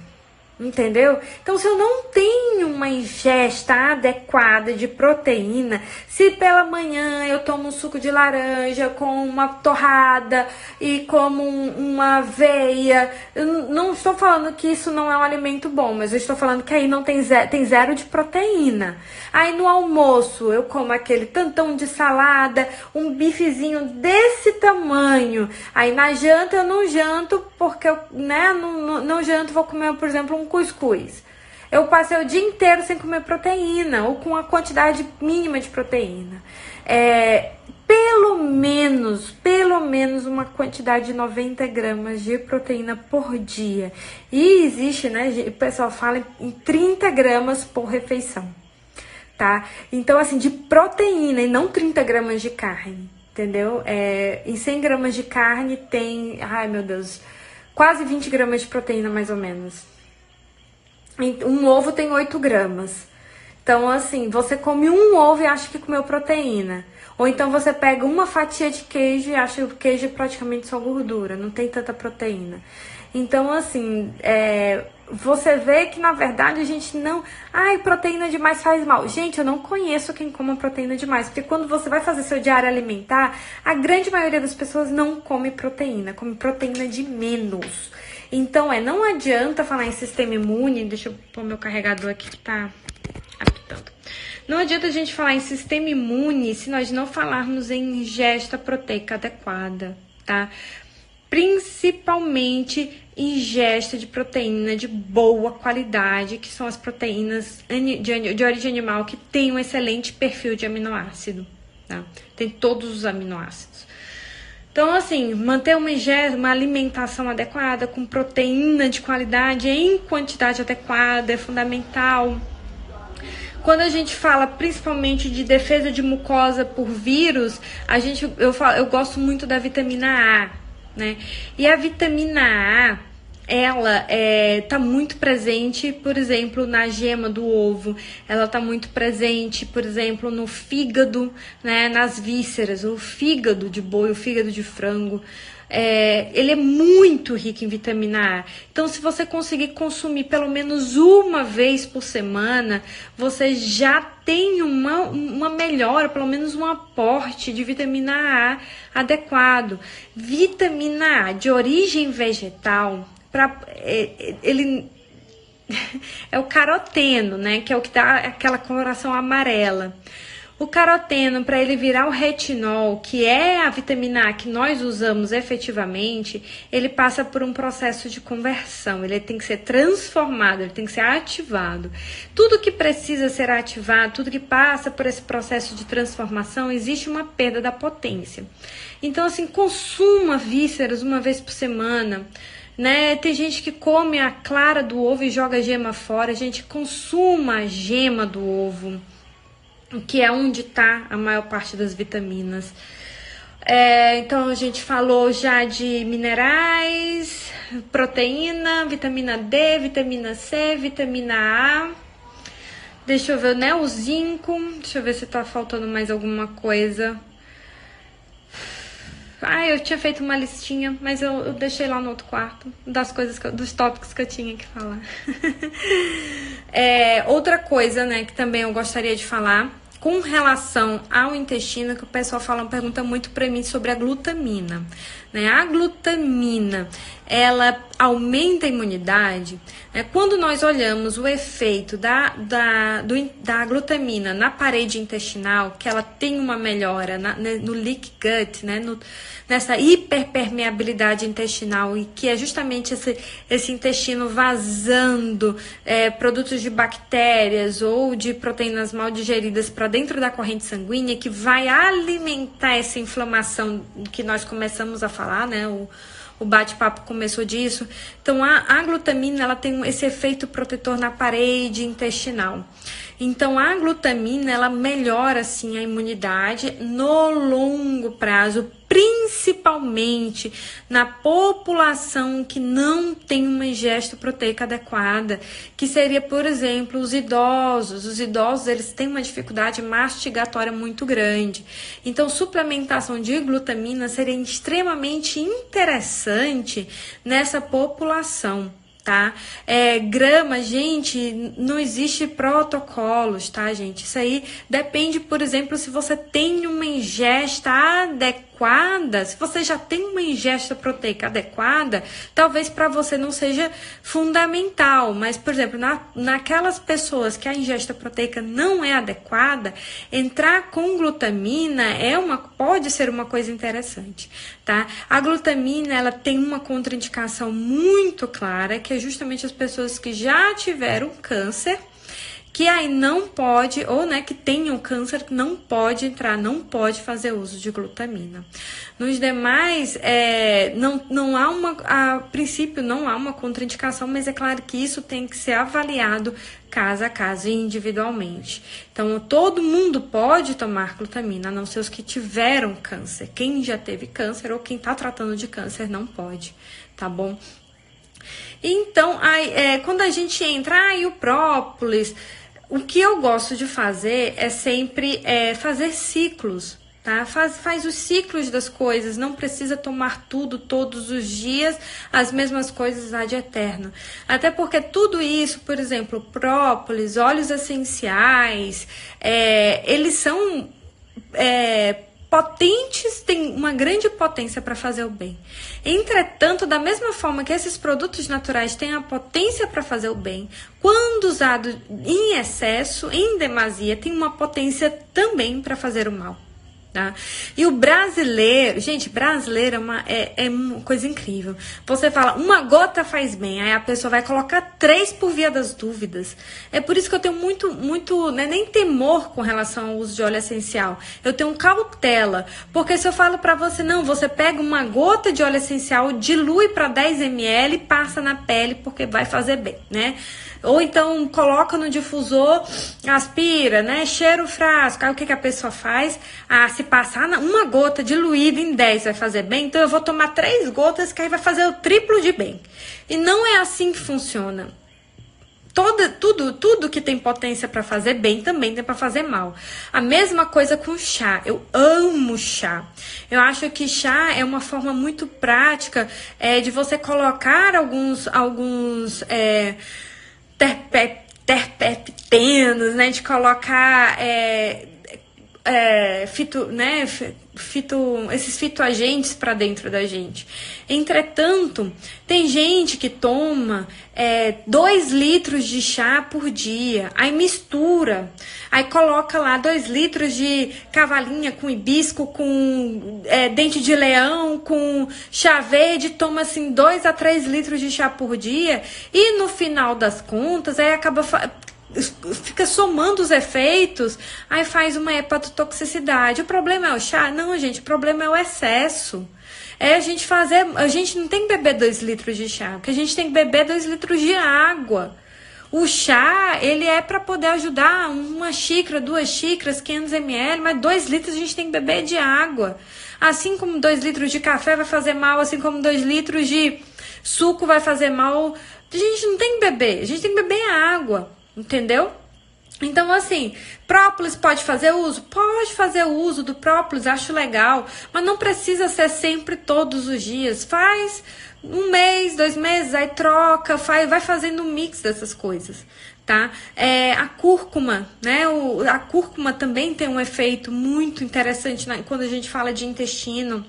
Entendeu? Então, se eu não tenho uma ingesta adequada de proteína, se pela manhã eu tomo um suco de laranja com uma torrada e como uma aveia, eu não estou falando que isso não é um alimento bom, mas eu estou falando que aí não tem zero de proteína. Aí no almoço eu como aquele tantão de salada, um bifezinho desse tamanho. Aí na janta eu não janto porque eu, né, não janto, vou comer, por exemplo, um cuscuz. Eu passei o dia inteiro sem comer proteína ou com a quantidade mínima de proteína. Pelo menos uma quantidade de 90 gramas de proteína por dia. E existe, né, o pessoal fala em 30 gramas por refeição, tá? Então, assim, de proteína e não 30 gramas de carne, entendeu? Em 100 gramas de carne tem, ai meu Deus, quase 20 gramas de proteína, mais ou menos. Um ovo tem 8 gramas. Então, assim, você come um ovo e acha que comeu proteína. Ou então você pega uma fatia de queijo e acha que o queijo é praticamente só gordura, não tem tanta proteína. Então, assim, você vê que, na verdade, a gente não... Ai, proteína demais faz mal. Gente, eu não conheço quem coma proteína demais, porque quando você vai fazer seu diário alimentar, a grande maioria das pessoas não come proteína de menos. Então, não adianta falar em sistema imune... Deixa eu pôr meu carregador aqui que tá apitando. Não adianta a gente falar em sistema imune se nós não falarmos em ingesta proteica adequada, tá? Principalmente ingesta de proteína de boa qualidade, que são as proteínas de origem animal, que tem um excelente perfil de aminoácido, tá? Tem todos os aminoácidos. Então, assim, manter uma alimentação adequada, com proteína de qualidade, em quantidade adequada, é fundamental. Quando a gente fala principalmente de defesa de mucosa por vírus, eu gosto muito da vitamina A, né? E a vitamina A, ela tá muito presente, por exemplo, na gema do ovo. Ela tá muito presente, por exemplo, no fígado, né? Nas vísceras, o fígado de boi, o fígado de frango. ele é muito rico em vitamina A. Então, se você conseguir consumir pelo menos uma vez por semana, você já tem uma melhora, pelo menos um aporte de vitamina A adequado. Vitamina A de origem vegetal, ele é o caroteno, né? Que é o que dá aquela coloração amarela. O caroteno, para ele virar o retinol, que é a vitamina A que nós usamos efetivamente, ele passa por um processo de conversão, ele tem que ser transformado, ele tem que ser ativado. Tudo que precisa ser ativado, tudo que passa por esse processo de transformação, existe uma perda da potência. Então, assim, consuma vísceras uma vez por semana, né? Tem gente que come a clara do ovo e joga a gema fora, a gente consuma a gema do ovo, que é onde está a maior parte das vitaminas. Então a gente falou já de minerais, proteína, vitamina D, vitamina C, vitamina A. Deixa eu ver, né? O zinco. Deixa eu ver se tá faltando mais alguma coisa. Eu tinha feito uma listinha, mas eu deixei lá no outro quarto das coisas, dos tópicos que eu tinha que falar. Outra coisa, né, que também eu gostaria de falar com relação ao intestino, que o pessoal pergunta muito para mim sobre a glutamina, né? A glutamina, ela aumenta a imunidade, né? Quando nós olhamos o efeito da glutamina na parede intestinal, que ela tem uma melhora no leak gut, né? Nessa hiperpermeabilidade intestinal, e que é justamente esse intestino vazando produtos de bactérias ou de proteínas mal digeridas para dentro da corrente sanguínea, que vai alimentar essa inflamação que nós começamos a falar, né? O bate-papo começou disso. Então, a glutamina, ela tem esse efeito protetor na parede intestinal. Então, a glutamina, ela melhora, sim, a imunidade no longo prazo, principalmente na população que não tem uma ingesta proteica adequada, que seria, por exemplo, os idosos. Os idosos, eles têm uma dificuldade mastigatória muito grande. Então, suplementação de glutamina seria extremamente interessante nessa população. Tá? Grama, gente, não existe protocolos, tá, gente? Isso aí depende, por exemplo, se você tem uma ingesta adequada, se você já tem uma ingesta proteica adequada, talvez para você não seja fundamental, mas, por exemplo, naquelas pessoas que a ingesta proteica não é adequada, entrar com glutamina pode ser uma coisa interessante, tá? A glutamina, ela tem uma contraindicação muito clara, que é justamente as pessoas que já tiveram câncer, que aí não pode, ou né, que tenham câncer, não pode entrar, não pode fazer uso de glutamina. Nos demais, não há a princípio não há uma contraindicação, mas é claro que isso tem que ser avaliado caso a caso, individualmente. Então, todo mundo pode tomar glutamina, a não ser os que tiveram câncer. Quem já teve câncer ou quem está tratando de câncer não pode, tá bom? Então, quando a gente entra, o própolis, o que eu gosto de fazer é sempre fazer ciclos, tá? Faz os ciclos das coisas, não precisa tomar tudo todos os dias, as mesmas coisas ad eterno. Até porque tudo isso, por exemplo, própolis, óleos essenciais, eles são potentes, têm uma grande potência para fazer o bem. Entretanto, da mesma forma que esses produtos naturais têm a potência para fazer o bem, quando usado em excesso, em demasia, tem uma potência também para fazer o mal. Tá? E o brasileiro, gente, brasileiro é uma coisa incrível. Você fala, uma gota faz bem, aí a pessoa vai colocar 3 por via das dúvidas. É por isso que eu tenho muito, né, nem temor com relação ao uso de óleo essencial. Eu tenho cautela, porque se eu falo pra você, não, você pega uma gota de óleo essencial, dilui para 10 ml e passa na pele, porque vai fazer bem, né? Ou então coloca no difusor, aspira, né? Cheira o frasco. Aí o que a pessoa faz? Se passar uma gota diluída em 10 vai fazer bem, então eu vou tomar 3 gotas que aí vai fazer o triplo de bem. E não é assim que funciona. tudo que tem potência para fazer bem também tem para fazer mal. A mesma coisa com chá. Eu amo chá. Eu acho que chá é uma forma muito prática de você colocar alguns terpenos, né? De colocar esses fitoagentes para dentro da gente. Entretanto, tem gente que toma 2 litros de chá por dia, aí mistura, aí coloca lá 2 litros de cavalinha com hibisco, com dente de leão, com chá verde, toma assim 2 a 3 litros de chá por dia, e no final das contas, aí acaba fica somando os efeitos, aí faz uma hepatotoxicidade. O problema é o chá? Não, gente, o problema é o excesso. A gente não tem que beber 2 litros de chá, porque a gente tem que beber 2 litros de água. O chá, ele é para poder ajudar 1 xícara, 2 xícaras, 500 ml, mas 2 litros a gente tem que beber de água. Assim como 2 litros de café vai fazer mal, assim como 2 litros de suco vai fazer mal, a gente não tem que beber, a gente tem que beber água. Entendeu? Então, assim, própolis pode fazer uso? Pode fazer uso do própolis, acho legal, mas não precisa ser sempre todos os dias. Faz 1 mês, 2 meses, aí troca, vai fazendo um mix dessas coisas, tá? A cúrcuma, né? A cúrcuma também tem um efeito muito interessante quando a gente fala de intestino,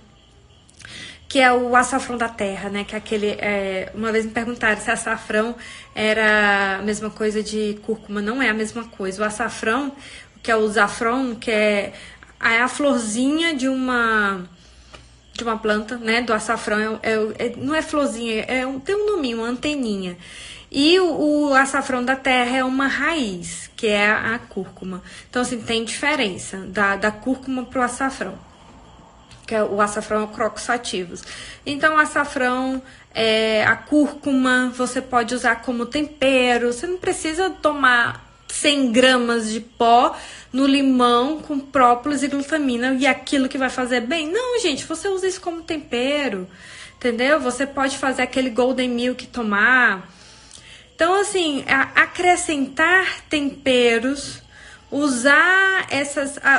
que é o açafrão da terra, né? Que é aquele. Uma vez me perguntaram se açafrão era a mesma coisa de cúrcuma. Não é a mesma coisa. O açafrão, que é o zafron, que é a florzinha de uma planta, né? Do açafrão. Não é florzinha, tem um nominho, uma anteninha. E o açafrão da terra é uma raiz, que é a cúrcuma. Então, assim, tem diferença da cúrcuma pro açafrão. Que é o açafrão é o Crocus sativus. Então, o açafrão, a cúrcuma, você pode usar como tempero. Você não precisa tomar 100 gramas de pó no limão com própolis e glutamina e aquilo que vai fazer bem. Não, gente, você usa isso como tempero, entendeu? Você pode fazer aquele golden milk tomar. Então, assim, acrescentar temperos, usar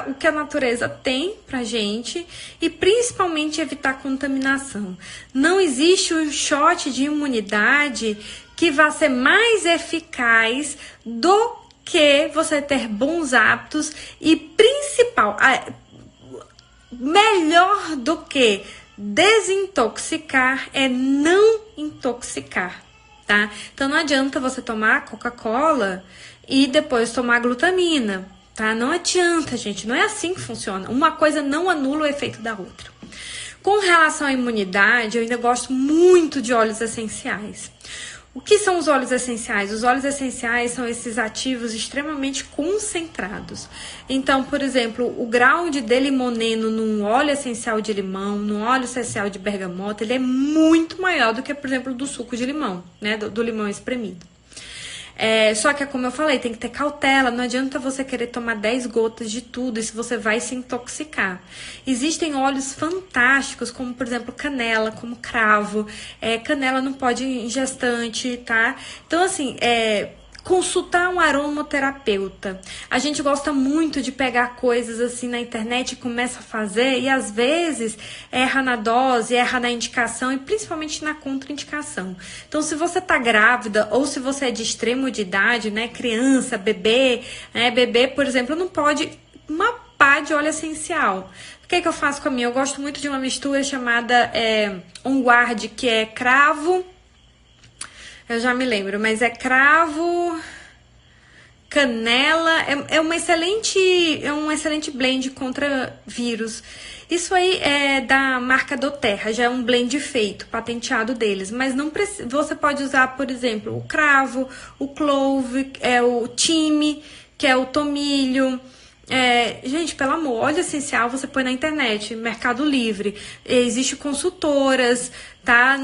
o que a natureza tem pra gente e principalmente evitar contaminação. Não existe um shot de imunidade que vá ser mais eficaz do que você ter bons hábitos e principal, melhor do que desintoxicar é não intoxicar, tá? Então não adianta você tomar Coca-Cola e depois tomar glutamina, tá? Não adianta, gente, não é assim que funciona. Uma coisa não anula o efeito da outra. Com relação à imunidade, eu ainda gosto muito de óleos essenciais. O que são os óleos essenciais? Os óleos essenciais são esses ativos extremamente concentrados. Então, por exemplo, o grau de D-limoneno num óleo essencial de limão, num óleo essencial de bergamota, ele é muito maior do que, por exemplo, do suco de limão, né? Do limão espremido. Só que, como eu falei, tem que ter cautela. Não adianta você querer tomar 10 gotas de tudo, isso você vai se intoxicar. Existem óleos fantásticos, como, por exemplo, canela, como cravo. Canela não pode ir em gestante, tá? Então, assim, consultar um aromaterapeuta. A gente gosta muito de pegar coisas assim na internet e começa a fazer e às vezes erra na dose, erra na indicação e principalmente na contraindicação. Então, se você tá grávida ou se você é de extremo de idade, né, criança, bebê, né, bebê, por exemplo, não pode uma pá de óleo essencial. O que eu faço com a minha? Eu gosto muito de uma mistura chamada On Guard, que é cravo. Eu já me lembro, mas é cravo, canela, é um excelente blend contra vírus. Isso aí é da marca doTERRA, já é um blend feito, patenteado deles, mas não precisa, você pode usar, por exemplo, o cravo, o clove, o thyme, que é o tomilho. Gente, pelo amor, óleo essencial você põe na internet, Mercado Livre, existe consultoras, tá?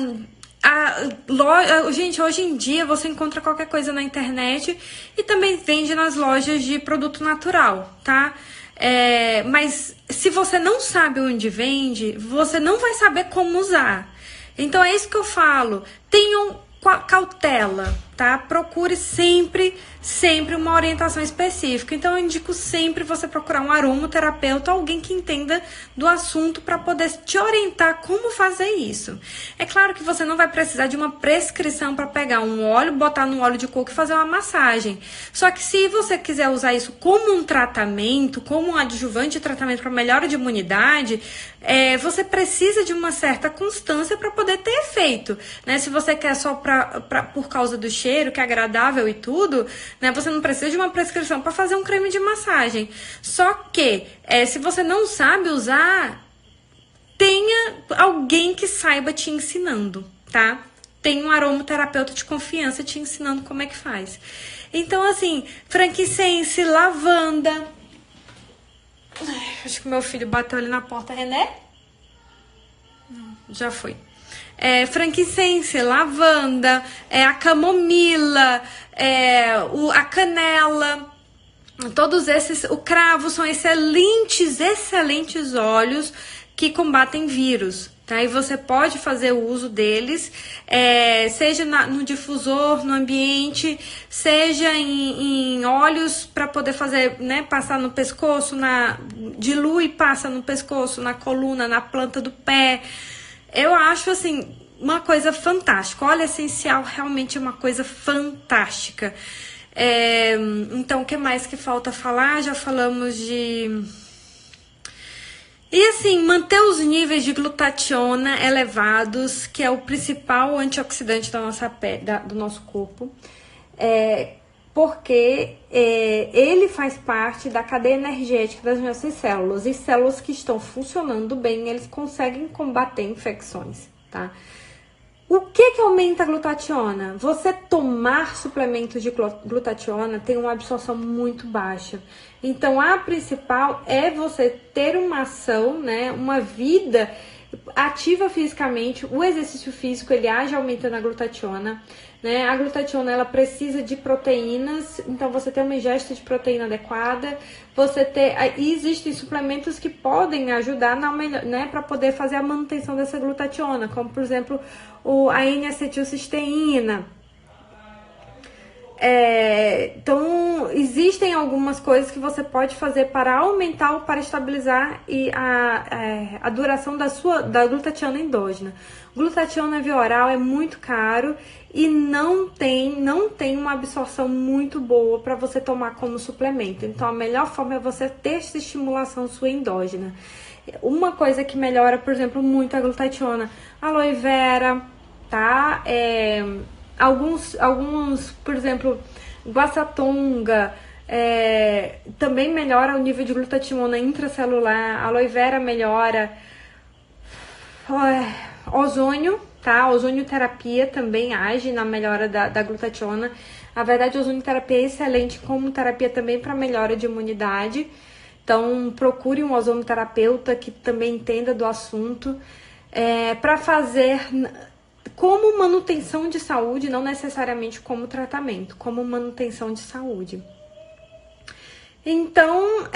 Gente, hoje em dia você encontra qualquer coisa na internet e também vende nas lojas de produto natural, tá? Mas se você não sabe onde vende, você não vai saber como usar. Então é isso que eu falo. Tenham cautela. tá? Procure sempre uma orientação específica. Então, eu indico sempre você procurar um aromaterapeuta, alguém que entenda do assunto para poder te orientar como fazer isso. É claro que você não vai precisar de uma prescrição para pegar um óleo, botar no óleo de coco e fazer uma massagem. Só que se você quiser usar isso como um tratamento, como um adjuvante de tratamento para melhora de imunidade, você precisa de uma certa constância para poder ter efeito, né? Se você quer só por causa do cheiro, que é agradável e tudo, né? Você não precisa de uma prescrição para fazer um creme de massagem. Só que, se você não sabe usar, tenha alguém que saiba te ensinando, tá? Tem um aromaterapeuta de confiança te ensinando como é que faz. Então, assim, frankincense, lavanda. Ai, acho que meu filho bateu ali na porta. René? Não, já foi. Frankincense, lavanda, a camomila, a canela, todos esses, o cravo são excelentes óleos que combatem vírus, tá? E você pode fazer o uso deles, seja no difusor, no ambiente, seja em óleos para poder fazer, né, passar no pescoço, dilui e passa no pescoço, na coluna, na planta do pé. Eu acho, assim, uma coisa fantástica. Óleo essencial realmente é uma coisa fantástica. Então, o que mais que falta falar? Já falamos de... E, assim, manter os níveis de glutationa elevados, que é o principal antioxidante da nossa pele, do nosso corpo. Porque ele faz parte da cadeia energética das nossas células. E células que estão funcionando bem, eles conseguem combater infecções, tá? O que aumenta a glutationa? Você tomar suplementos de glutationa tem uma absorção muito baixa. Então, a principal é você ter uma ação, né, uma vida ativa fisicamente. O exercício físico, ele age aumentando a glutationa, né? A glutationa, ela precisa de proteínas, então você tem uma ingesta de proteína adequada, e existem suplementos que podem ajudar né, para poder fazer a manutenção dessa glutationa, como por exemplo a N-acetilcisteína. Então, existem algumas coisas que você pode fazer para aumentar ou para estabilizar a duração da glutationa endógena. Glutationa via oral é muito caro e não tem uma absorção muito boa para você tomar como suplemento. Então, a melhor forma é você ter essa estimulação sua endógena. Uma coisa que melhora, por exemplo, muito a glutationa, aloe vera, tá? Alguns, por exemplo, guaçatonga, também melhora o nível de glutationa intracelular, aloe vera melhora, ozônio, tá? Ozonioterapia também age na melhora da glutationa. Na verdade, a ozonioterapia é excelente como terapia também para melhora de imunidade. Então, procure um ozonoterapeuta que também entenda do assunto, para fazer como manutenção de saúde, não necessariamente como tratamento, como manutenção de saúde. Então,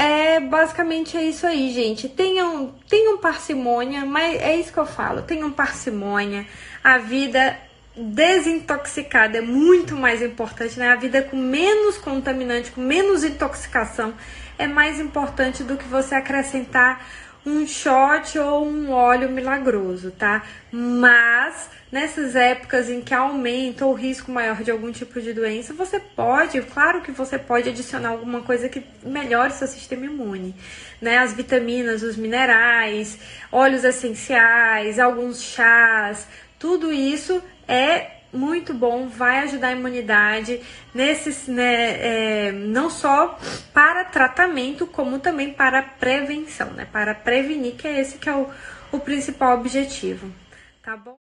basicamente é isso aí, gente. Tenham parcimônia, mas é isso que eu falo, tenham parcimônia. A vida desintoxicada é muito mais importante, né? A vida com menos contaminante, com menos intoxicação, é mais importante do que você acrescentar um shot ou um óleo milagroso, tá? Mas nessas épocas em que aumenta o risco maior de algum tipo de doença, claro que você pode adicionar alguma coisa que melhore seu sistema imune, né? As vitaminas, os minerais, óleos essenciais, alguns chás, tudo isso é muito bom, vai ajudar a imunidade não só para tratamento, como também para prevenção, né? Para prevenir, que é esse que é o principal objetivo, tá bom?